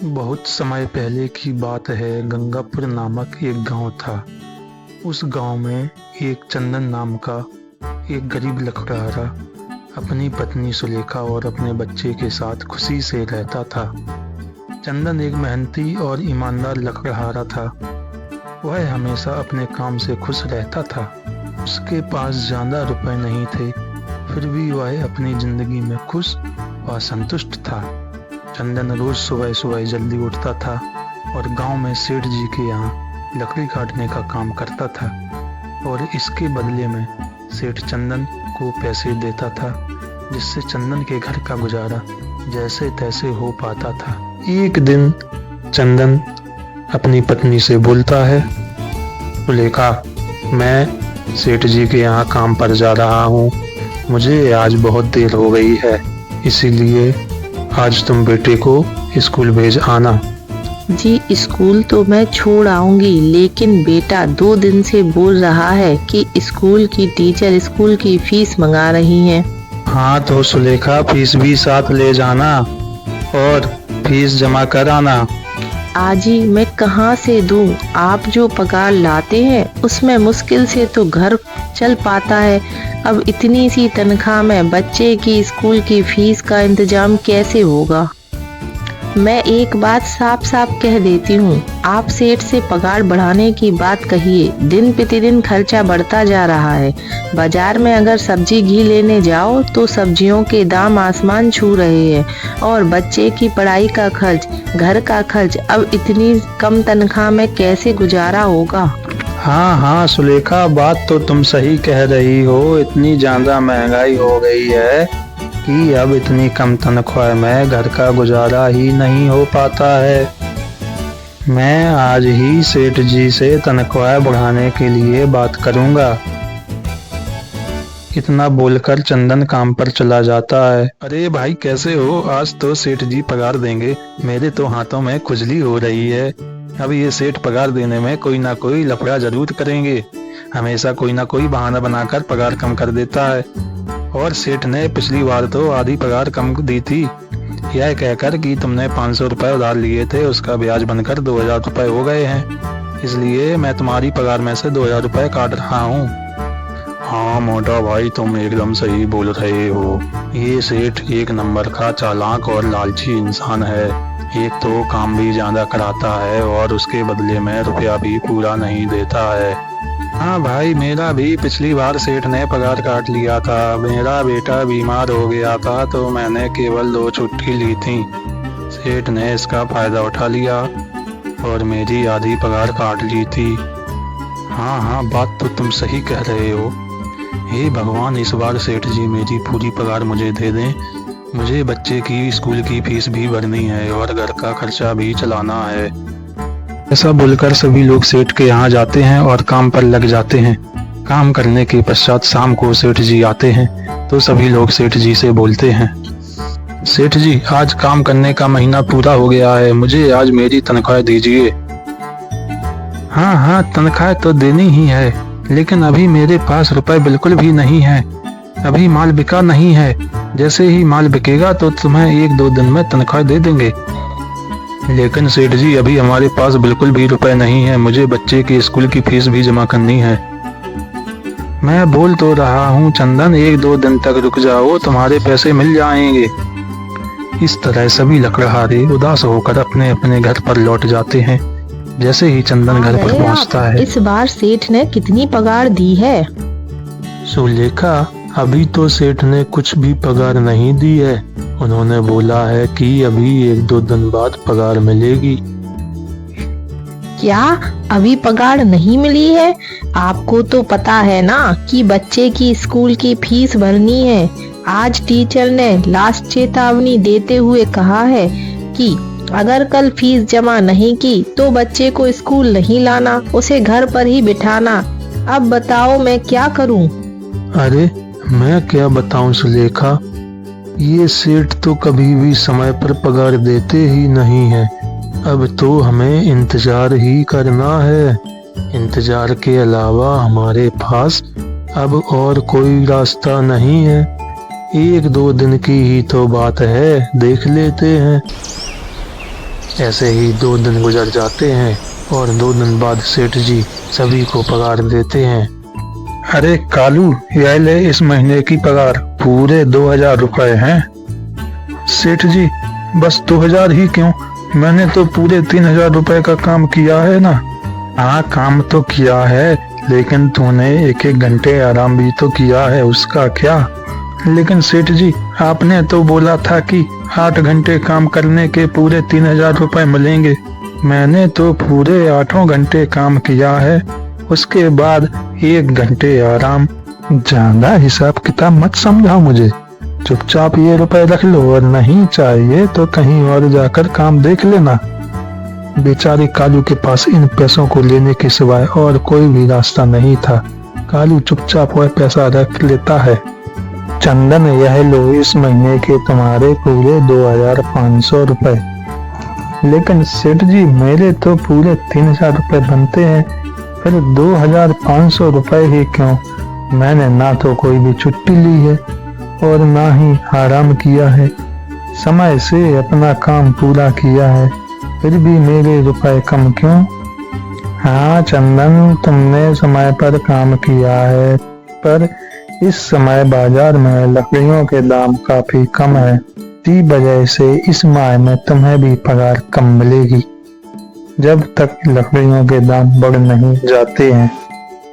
बहुत समय पहले की बात है। गंगापुर नामक एक गांव था। उस गांव में एक चंदन नाम का एक गरीब लकड़हारा अपनी पत्नी सुलेखा और अपने बच्चे के साथ खुशी से रहता था। चंदन एक मेहनती और ईमानदार लकड़हारा था। वह हमेशा अपने काम से खुश रहता था। उसके पास ज़्यादा रुपए नहीं थे, फिर भी वह अपनी जिंदगी में खुश व संतुष्ट था। चंदन रोज सुबह सुबह जल्दी उठता था और गांव में सेठ जी के यहाँ लकड़ी काटने का काम करता था और इसके बदले में सेठ चंदन को पैसे देता था, जिससे चंदन के घर का गुजारा जैसे तैसे हो पाता था। एक दिन चंदन अपनी पत्नी से बोलता है, सुलेखा, मैं सेठ जी के यहाँ काम पर जा रहा हूँ। मुझे आज बहुत देर हो गई है, इसीलिए आज तुम बेटे को स्कूल भेज आना। जी, स्कूल तो मैं छोड़ आऊंगी, लेकिन बेटा 2 दिन से बोल रहा है कि स्कूल की टीचर स्कूल की फीस मंगा रही हैं। हाँ तो सुलेखा, फीस भी साथ ले जाना और फीस जमा कर आना। आजी, मैं कहाँ से दूं? आप जो पगार लाते हैं उसमें मुश्किल से तो घर चल पाता है। अब इतनी सी तनख्वाह में बच्चे की स्कूल की फीस का इंतजाम कैसे होगा? मैं एक बात साफ साफ कह देती हूँ, आप सेठ से पगार बढ़ाने की बात कहिए। दिन प्रतिदिन खर्चा बढ़ता जा रहा है। बाजार में अगर सब्जी घी लेने जाओ तो सब्जियों के दाम आसमान छू रहे हैं और बच्चे की पढ़ाई का खर्च, घर का खर्च, अब इतनी कम तनख्वाह में कैसे गुजारा होगा? हाँ सुलेखा, बात तो तुम सही कह रही हो। इतनी ज्यादा महंगाई हो गई है कि अब इतनी कम तनख्वाह में घर का गुजारा ही नहीं हो पाता है। मैं आज ही सेठ जी से तनख्वाह बढ़ाने के लिए बात करूंगा। इतना बोलकर चंदन काम पर चला जाता है। अरे भाई, कैसे हो? आज तो सेठ जी पगार देंगे। मेरे तो हाथों में खुजली हो रही है। अब ये सेठ पगार देने में कोई ना कोई लफड़ा जरूर करेंगे। हमेशा कोई ना कोई बहाना बनाकर पगार कम कर देता है। और सेठ ने पिछली बार तो आधी पगार कम दी थी, यह कहकर कि तुमने 500 रुपए उधार लिए थे, उसका ब्याज बनकर 2000 रुपए हो गए हैं, इसलिए मैं तुम्हारी पगार में से 2000 रुपए काट रहा हूँ। हाँ मोटा भाई, तुम एकदम सही बोल रहे हो। ये सेठ एक नंबर का चालाक और लालची इंसान है। एक तो काम भी ज्यादा कराता है और उसके बदले में रुपया भी पूरा नहीं देता है। हाँ भाई, मेरा भी पिछली बार सेठ ने पगार काट लिया था। मेरा बेटा बीमार हो गया था तो मैंने केवल 2 छुट्टी ली थी। सेठ ने इसका फायदा उठा लिया और मेरी आधी पगार काट ली थी। हाँ, बात तो तुम सही कह रहे हो। हे भगवान, इस बार सेठ जी मेरी पूरी पगार मुझे दे दें। मुझे बच्चे की स्कूल की फीस भी भरनी है और घर का खर्चा भी चलाना है। ऐसा बोलकर सभी लोग सेठ के यहाँ जाते हैं और काम पर लग जाते हैं। काम करने के पश्चात शाम को सेठ जी आते हैं तो सभी लोग सेठ जी से बोलते हैं, सेठ जी, आज काम करने का महीना पूरा हो गया है, मुझे आज मेरी तनख्वाह दीजिए। हाँ, तनख्वाह तो देनी ही है, लेकिन अभी मेरे पास रुपए बिल्कुल भी नहीं है। अभी माल बिका नहीं है। जैसे ही माल बिकेगा तो तुम्हें 1-2 दिन में तनख्वाह दे देंगे। लेकिन सेठ जी, अभी हमारे पास बिल्कुल भी रुपए नहीं है। मुझे बच्चे की स्कूल की फीस भी जमा करनी है। मैं बोल तो रहा हूँ चंदन, 1-2 दिन तक रुक जाओ, तुम्हारे पैसे मिल जाएंगे। इस तरह सभी लकड़हारे उदास होकर अपने अपने घर पर लौट जाते हैं। जैसे ही चंदन घर पर पहुँचता है, इस बार सेठ ने कितनी पगार दी है? सुलेखा, अभी तो सेठ ने कुछ भी पगार नहीं दी है। उन्होंने बोला है कि अभी 1-2 दिन बाद पगार मिलेगी। क्या अभी पगार नहीं मिली है? आपको तो पता है ना कि बच्चे की स्कूल की फीस भरनी है। आज टीचर ने लास्ट चेतावनी देते हुए कहा है कि अगर कल फीस जमा नहीं की तो बच्चे को स्कूल नहीं लाना, उसे घर पर ही बिठाना। अब बताओ मैं क्या करूं? अरे मैं क्या बताऊं सुलेखा, ये सेठ तो कभी भी समय पर पगार देते ही नहीं है। अब तो हमें इंतजार ही करना है। इंतजार के अलावा हमारे पास अब और कोई रास्ता नहीं है। 1-2 दिन की ही तो बात है, देख लेते हैं। ऐसे ही 2 दिन गुजर जाते हैं और 2 दिन बाद सेठ जी सभी को पगार देते हैं। अरे कालू, यह ले इस महीने की पगार, पूरे 2000 रुपए हैं। सेठ जी, बस 2000 ही क्यों? मैंने तो पूरे 3000 रुपए का काम किया है ना। हाँ, काम तो किया है, लेकिन तूने 1-1 घंटे आराम भी तो किया है, उसका क्या? लेकिन सेठ जी, आपने तो बोला था कि 8 घंटे काम करने के पूरे 3000 रुपए मिलेंगे। मैंने तो पूरे 8 घंटे काम किया है, उसके बाद 1 घंटे आराम। ज्यादा हिसाब किताब मत समझाओ मुझे, चुपचाप ये रुपए रख लो और नहीं चाहिए तो कहीं और जाकर काम देख लेना। बेचारे कालू के पास इन पैसों को लेने के सिवाय और कोई भी रास्ता नहीं था। कालू चुपचाप वह पैसा रख लेता है। चंदन, यह लो इस महीने के तुम्हारे पूरे 2500 रुपए। लेकिन सेठ जी, मेरे तो पूरे 3000 रुपए बनते हैं, फिर 2500 रुपए ही क्यों? मैंने ना तो कोई भी छुट्टी ली है और ना ही आराम किया है, समय से अपना काम पूरा किया है, फिर भी मेरे रुपए कम क्यों? हाँ चंदन, तुमने समय पर काम किया है, पर इस समय बाजार में लकड़ियों के दाम काफी कम है, इसी वजह से इस माह में तुम्हें भी पगार कम मिलेगी, जब तक लकड़ियों के दाम बढ़ नहीं जाते हैं।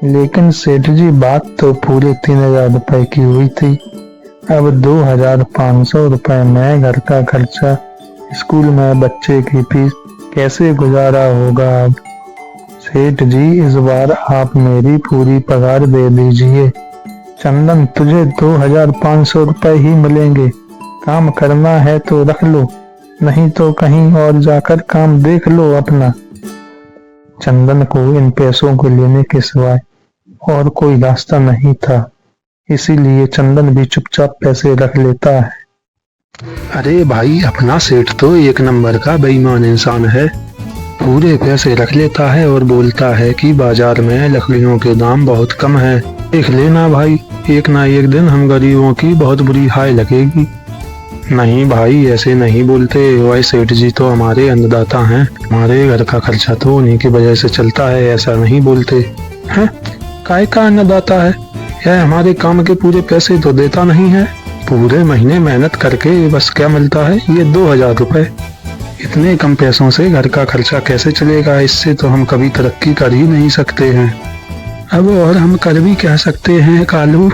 लेकिन सेठ जी, बात तो पूरे 3000 रुपए की हुई थी, अब 2500 रुपए में घर का खर्चा, स्कूल में बच्चे की फीस, कैसे गुजारा होगा अब? सेठ जी, इस बार आप मेरी पूरी पगार दे दीजिए। चंदन, तुझे 2500 रुपए ही मिलेंगे, काम करना है तो रख लो, नहीं तो कहीं और जाकर काम देख लो अपना। चंदन को इन पैसों को लेने के सिवाय और कोई रास्ता नहीं था, इसीलिए चंदन भी चुपचाप पैसे रख लेता है। अरे भाई, अपना सेठ तो 1 नंबर का बेईमान इंसान है, पूरे पैसे रख लेता है और बोलता है कि बाजार में लकड़ियों के दाम बहुत कम है। देख लेना भाई, एक ना एक दिन हम गरीबों की बहुत बुरी हाय लगेगी। नहीं भाई, ऐसे नहीं बोलते, वही सेठ जी तो हमारे अन्नदाता हैं, हमारे घर का खर्चा तो उन्हीं की वजह से चलता है, ऐसा नहीं बोलते हैं। काय का अन्नदाता है? यह हमारे काम के पूरे पैसे तो देता नहीं है, पूरे महीने मेहनत करके बस क्या मिलता है, ये 2000 रुपए। इतने कम पैसों से घर का खर्चा कैसे चलेगा? इससे तो हम कभी तरक्की कर ही नहीं सकते हैं। अब और हम कर भी क्या सकते हैं कालू?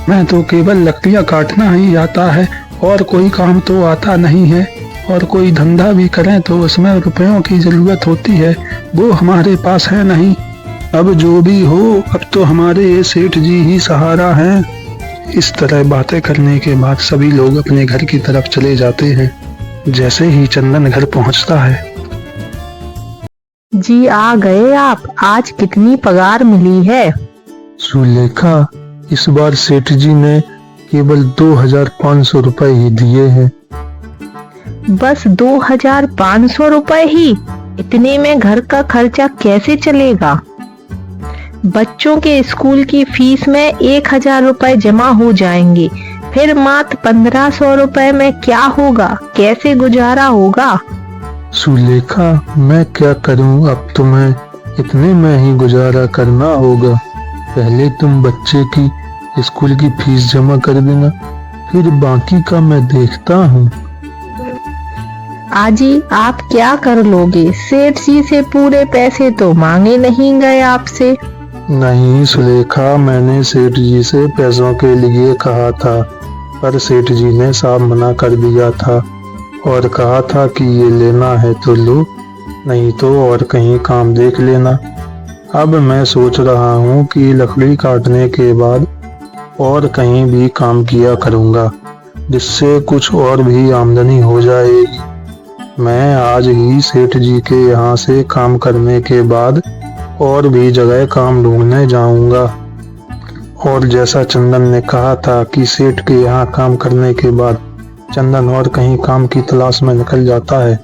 मैं तो केवल लकड़ियां काटना ही आता है और कोई काम तो आता नहीं है, और कोई धंधा भी करें तो उसमें रुपयों की जरूरत होती है, वो हमारे पास है नहीं। अब जो भी हो, अब तो हमारे ये सेठ जी ही सहारा हैं। इस तरह बातें करने के बाद सभी लोग अपने घर की तरफ चले जाते हैं। जैसे ही चंदन घर पहुंचता है, जी आ गए आप, आज कितनी पगार मिली है? सुलेखा, इस बार सेठ जी ने केवल 2500 रुपए ही दिए हैं। बस 2500 रुपए ही? इतने में घर का खर्चा कैसे चलेगा? बच्चों के स्कूल की फीस में 1000 रुपए जमा हो जाएंगे, फिर मात्र 1500 रुपए में क्या होगा? कैसे गुजारा होगा? सुलेखा, मैं क्या करूं, अब तुम्हें इतने में ही गुजारा करना होगा। पहले तुम बच्चे की स्कूल की फीस जमा कर देना, फिर बाकी का मैं देखता हूँ। आजी, आप क्या कर लोगे? सेठ जी से पूरे पैसे तो मांगे नहीं गए आपसे। नहीं सुलेखा, मैंने सेठ जी से पैसों के लिए कहा था, पर सेठ जी ने साफ मना कर दिया था और कहा था कि ये लेना है तो लो, नहीं तो और कहीं काम देख लेना। अब मैं सोच रहा हूँ कि लकड़ी काटने के बाद और कहीं भी काम किया करूँगा, जिससे कुछ और भी आमदनी हो जाएगी। मैं आज ही सेठ जी के यहाँ से काम करने के बाद और भी जगह काम ढूंढने जाऊंगा। और जैसा चंदन ने कहा था कि सेठ के यहाँ काम करने के बाद चंदन और कहीं काम की तलाश में निकल जाता है।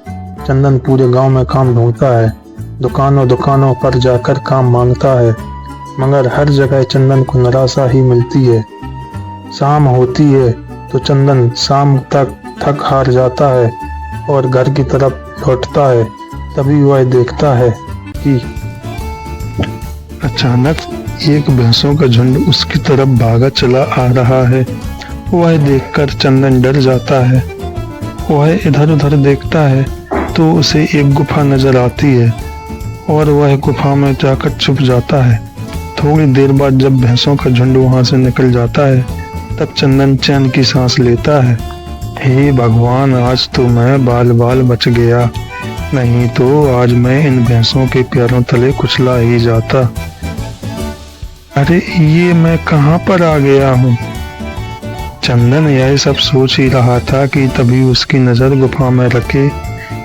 चंदन पूरे गांव में काम ढूंढता है, दुकानों दुकानों पर जाकर काम मांगता है, मगर हर जगह चंदन को निराशा ही मिलती है। शाम होती है तो चंदन शाम तक थक हार जाता है और घर की तरफ लौटता है। तभी वह देखता है कि अचानक एक भैंसों का झुंड उसकी तरफ भागा चला आ रहा है। वह देखकर चंदन डर जाता है। वह इधर उधर देखता है तो उसे एक गुफा नजर आती है और वह गुफा में जाकर छुप जाता है। थोड़ी देर बाद जब भैंसों का झुंड वहां से निकल जाता है तब चंदन चैन की सांस लेता है। हे भगवान, आज तो मैं बाल बाल बच गया, नहीं तो आज मैं इन भैंसों के पैरों तले कुचला ही जाता। अरे ये मैं कहाँ पर आ गया हूँ। चंदन यह सब सोच ही रहा था कि तभी उसकी नजर गुफा में रखे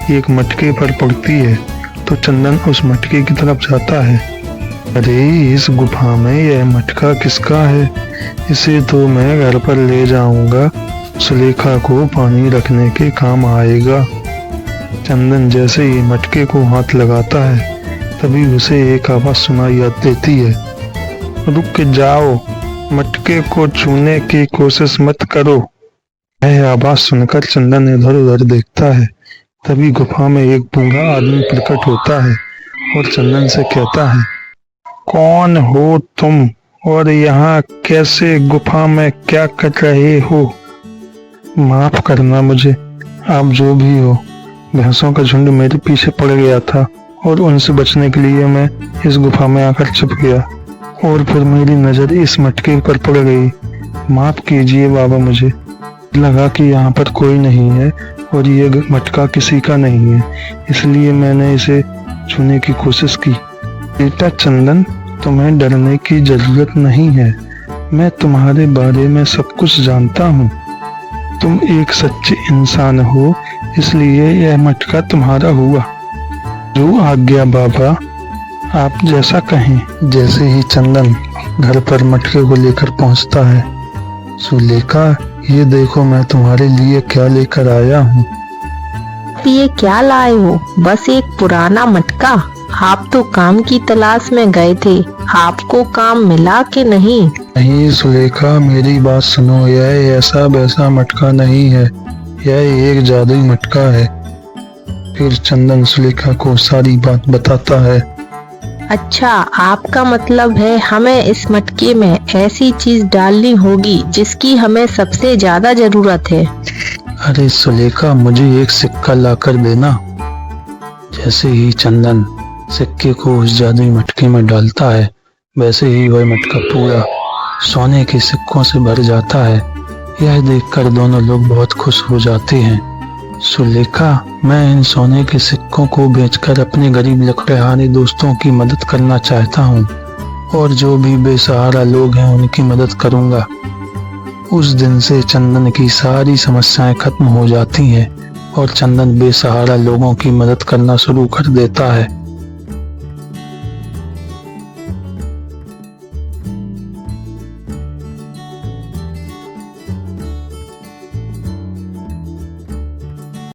एक मटके पर पड़ती है। तो चंदन उस मटके की तरफ जाता है। अरे इस गुफा में यह मटका किसका है? इसे तो मैं घर पर ले जाऊंगा, सुलेखा को पानी रखने के काम आएगा। चंदन जैसे ही मटके को हाथ लगाता है तभी उसे एक आवाज सुनाई देती है, रुक जाओ, मटके को छूने की कोशिश मत करो। यह आवाज सुनकर चंदन इधर उधर देखता है। तभी गुफा में एक बूढ़ा आदमी प्रकट होता है और चंदन से कहता है, कौन हो तुम और यहाँ कैसे गुफा में क्या कर रहे हो? माफ करना मुझे, आप जो भी हो। भैंसों का झुंड मेरे पीछे पड़ गया था और उनसे बचने के लिए मैं इस गुफा में आकर छुप गया और फिर मेरी नजर इस मटके पर पड़ गई। माफ कीजिए बाबा, मुझे लगा कि यहाँ पर कोई नहीं है और ये मटका किसी का नहीं है, इसलिए मैंने इसे छूने की कोशिश की। बेटा चंदन, तुम्हें डरने की जरूरत नहीं है, मैं तुम्हारे बारे में सब कुछ जानता हूँ। तुम एक सच्चे इंसान हो, इसलिए यह मटका तुम्हारा हुआ। जो आज्ञा बाबा, आप जैसा कहें। जैसे ही चंदन घर पर मटके को लेकर पहुंचता है, सुलेखा, ये देखो मैं तुम्हारे लिए क्या लेकर आया हूँ। ये क्या लाए हो? बस एक पुराना मटका? आप तो काम की तलाश में गए थे, आपको काम मिला कि नहीं? नहीं सुलेखा, मेरी बात सुनो, यह ऐसा वैसा मटका नहीं है, यह एक जादुई मटका है। फिर चंदन सुलेखा को सारी बात बताता है। अच्छा, आपका मतलब है हमें इस मटके में ऐसी चीज डालनी होगी जिसकी हमें सबसे ज्यादा जरूरत है। अरे सुलेखा, मुझे एक सिक्का लाकर देना। जैसे ही चंदन सिक्के को उस जादुई मटके में डालता है, वैसे ही वह मटका पूरा सोने के सिक्कों से भर जाता है। यह देखकर दोनों लोग बहुत खुश हो जाते हैं। सुलेखा, मैं इन सोने के सिक्कों को बेचकर अपने गरीब लकड़हारे दोस्तों की मदद करना चाहता हूँ और जो भी बेसहारा लोग हैं उनकी मदद करूँगा। उस दिन से चंदन की सारी समस्याएं खत्म हो जाती हैं और चंदन बेसहारा लोगों की मदद करना शुरू कर देता है।